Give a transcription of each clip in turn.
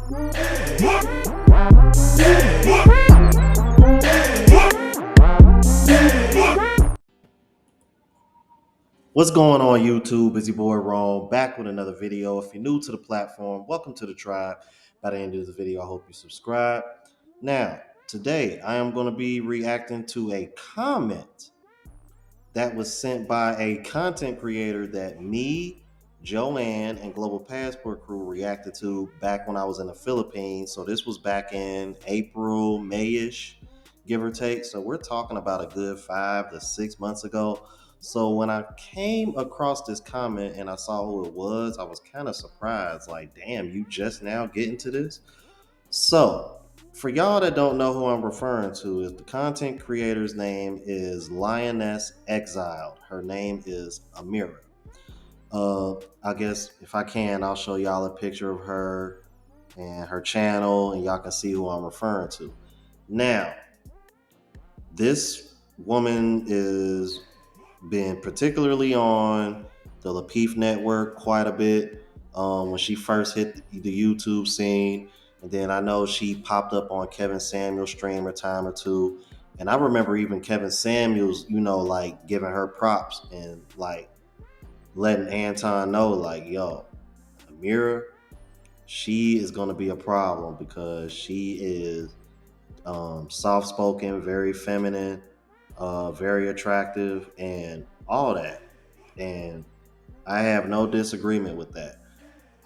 What's going on YouTube? It's your boy Rome back with another video. If you're new to the platform, welcome to the tribe. By the end of the video, I hope you subscribe. Now, today I am going to be reacting to a comment that was sent by a content creator that me, Joanne, and Global Passport Crew reacted to back when I was in the Philippines. So this was back in April, May-ish, give or take. So we're talking about a good 5 to 6 months ago. So when I came across this comment and I saw who it was, I was kind of surprised. Like, damn, you just now getting to this? So, for y'all that don't know who I'm referring to, is the content creator's name is Lioness Exiled. Her name is Amira. I guess if I can, I'll show y'all a picture of her and her channel, and y'all can see who I'm referring to. Now, this woman is been particularly on the Lapeef network quite a bit when she first hit the YouTube scene. And then I know she popped up on Kevin Samuels' stream a time or two. And I remember even Kevin Samuels, like giving her props and like letting Anton know, like, yo, Amira, she is going to be a problem because she is soft spoken, very feminine, very attractive, and all that. And I have no disagreement with that.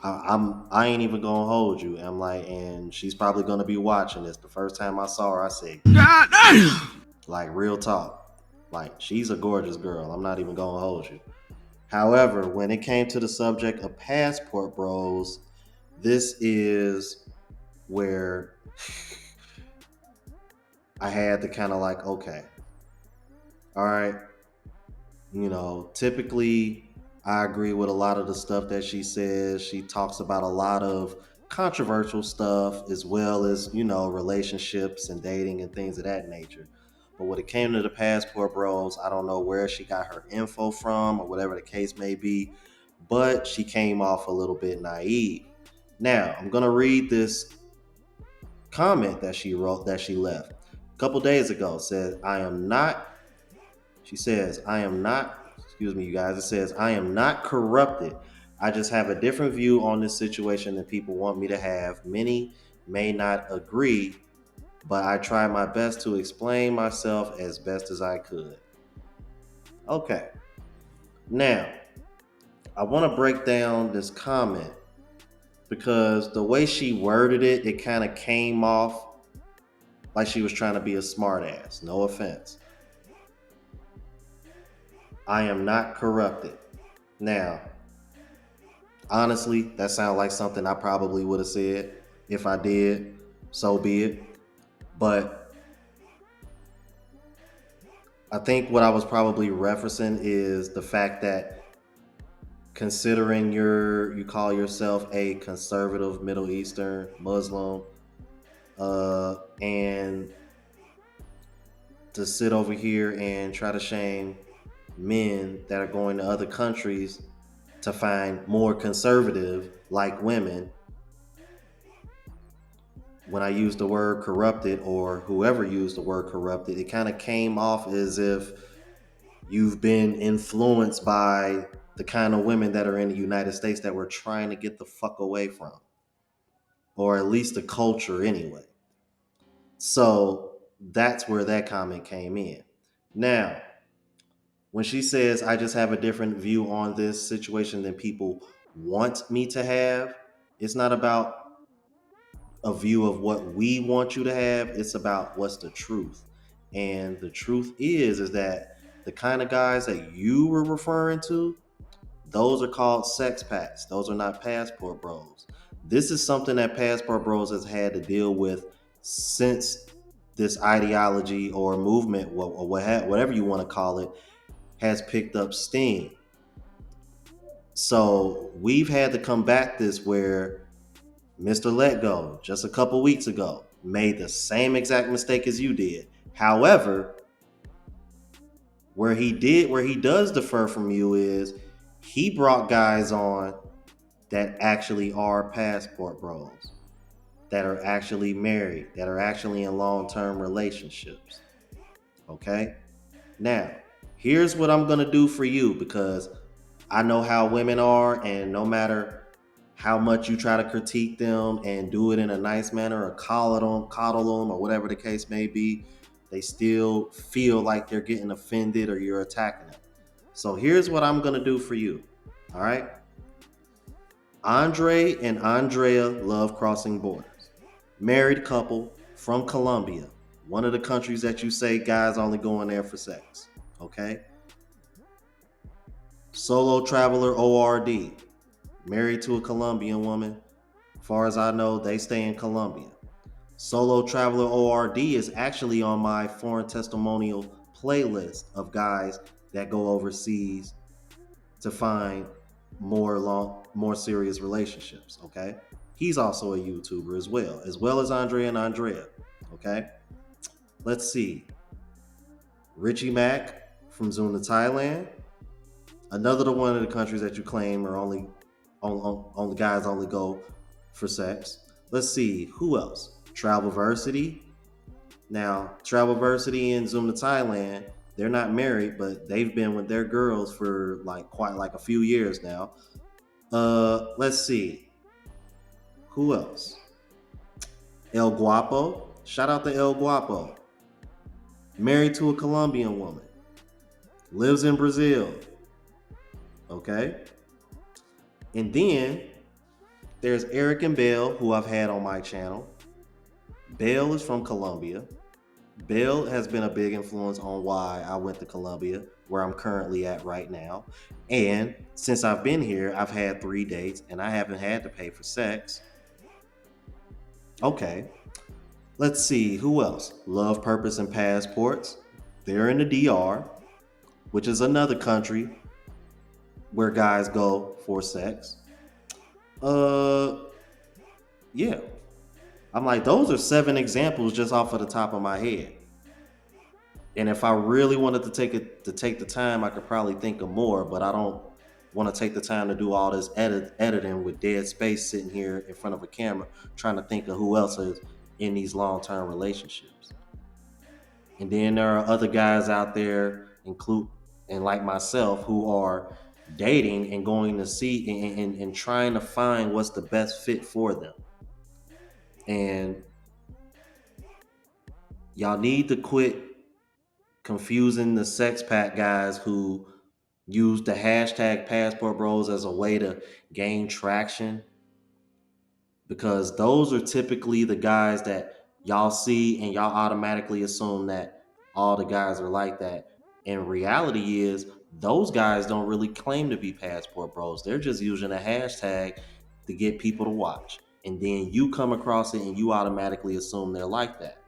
I ain't even gonna hold you. I'm like, and she's probably gonna be watching this. The first time I saw her, I said, God damn! Like real talk. Like she's a gorgeous girl. I'm not even gonna hold you. However, when it came to the subject of passport bros, this is where I had to kind of like, okay, all right, typically I agree with a lot of the stuff that she says. She talks about a lot of controversial stuff as well as, relationships and dating and things of that nature. But when it came to the passport bros, I don't know where she got her info from or whatever the case may be, but she came off a little bit naive. Now, I'm going to read this comment that she wrote, that she left a couple days ago. She says, I am not, excuse me, you guys. It says, I am not corrupted. I just have a different view on this situation than people want me to have. Many may not agree, but I tried my best to explain myself as best as I could. Okay. Now, I want to break down this comment because the way she worded it, it kind of came off like she was trying to be a smartass. No offense. I am not corrupted. Now, honestly, that sounds like something I probably would have said. If I did, so be it. But I think what I was probably referencing is the fact that considering you call yourself a conservative Middle Eastern Muslim, and to sit over here and try to shame men that are going to other countries to find more conservative like women. When I used the word corrupted, or whoever used the word corrupted, it kind of came off as if you've been influenced by the kind of women that are in the United States that we're trying to get the fuck away from, or at least the culture anyway. So that's where that comment came in. Now, when she says, I just have a different view on this situation than people want me to have, it's not about a view of what we want you to have. It's about what's the truth. And the truth is that the kind of guys that you were referring to, those are called sex packs. Those are not passport bros. This is something that passport bros has had to deal with since this ideology or movement, or whatever you want to call it, has picked up steam. So we've had to combat this, where Mr. Let Go, just a couple weeks ago, made the same exact mistake as you did. However, where he does differ from you is he brought guys on that actually are passport bros. that are actually married, that are actually in long-term relationships. Okay? Now, here's what I'm going to do for you, because I know how women are, and no matter how much you try to critique them and do it in a nice manner or coddle them or whatever the case may be, they still feel like they're getting offended or you're attacking them. So here's what I'm going to do for you. All right? Andre and Andrea love crossing borders. Married couple from Colombia, one of the countries that you say guys only go in there for sex. Okay? Solo traveler ORD, married to a Colombian woman. As far as I know, they stay in Colombia. Solo traveler ORD is actually on my foreign testimonial playlist of guys that go overseas to find more serious relationships. Okay, he's also a YouTuber as well as Andrea and Andrea. Okay, let's see. Richie Mack from Zuna, Thailand. Another one of the countries that you claim are only guys only go for sex. Let's see, who else? Travelversity. Now, Travelversity in Zuma, Thailand, they're not married, but they've been with their girls for quite like a few years now. Let's see, who else? El Guapo. Shout out to El Guapo. Married to a Colombian woman. Lives in Brazil. Okay. And then there's Eric and Bell, who I've had on my channel. Bell is from Colombia. Bell has been a big influence on why I went to Colombia, where I'm currently at right now. And since I've been here, I've had 3 dates and I haven't had to pay for sex. Okay, let's see, who else? Love, Purpose, and Passports. They're in the DR, which is another country where guys go for sex. Uh, yeah. I'm like, those are 7 examples just off of the top of my head. And if I really wanted to take the time, I could probably think of more, but I don't want to take the time to do all this editing with dead space sitting here in front of a camera trying to think of who else is in these long-term relationships. And then there are other guys out there, and like myself, who are dating and going to see and trying to find what's the best fit for them. And y'all need to quit confusing the sex pack guys who use the hashtag passport bros as a way to gain traction, because those are typically the guys that y'all see and y'all automatically assume that all the guys are like that. And reality is those guys don't really claim to be passport bros. They're just using a hashtag to get people to watch. And then you come across it and you automatically assume they're like that.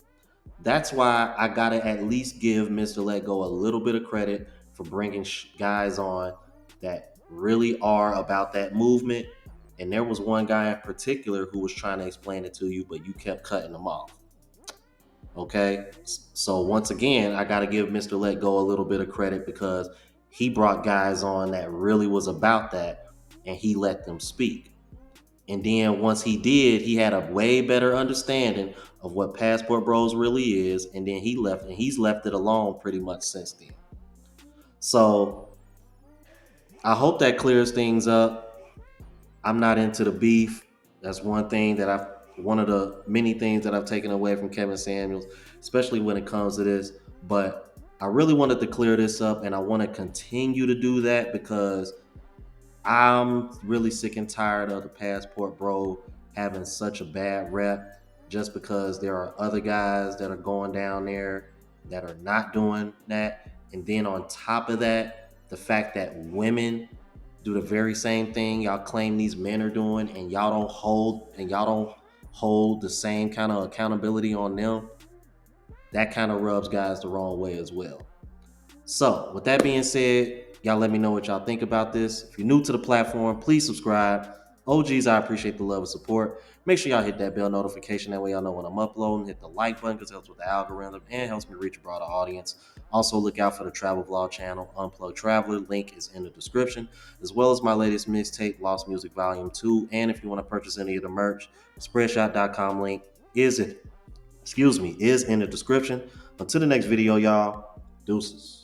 That's why I gotta at least give Mr. Let Go a little bit of credit for bringing guys on that really are about that movement. And there was one guy in particular who was trying to explain it to you, but you kept cutting him off. Okay, so once again, I gotta give Mr. Let Go a little bit of credit because he brought guys on that really was about that, and he let them speak. And then once he did, he had a way better understanding of what Passport Bros really is. And then he left, and he's left it alone pretty much since then. So I hope that clears things up. I'm not into the beef. That's one of the many things that I've taken away from Kevin Samuels, especially when it comes to this. But I really wanted to clear this up, and I want to continue to do that because I'm really sick and tired of the passport bro having such a bad rep just because there are other guys that are going down there that are not doing that. And then on top of that, the fact that women do the very same thing y'all claim these men are doing, and y'all don't hold the same kind of accountability on them, that kind of rubs guys the wrong way as well. So, with that being said, y'all let me know what y'all think about this. If you're new to the platform, please subscribe. OGs, I appreciate the love and support. Make sure y'all hit that bell notification. That way y'all know when I'm uploading. Hit the like button because it helps with the algorithm and helps me reach a broader audience. Also, look out for the travel vlog channel, Unplugged Traveler. Link is in the description, as well as my latest mixtape, Lost Music Volume 2. And if you want to purchase any of the merch, spreadshot.com link is in the description. Until the next video, y'all. Deuces.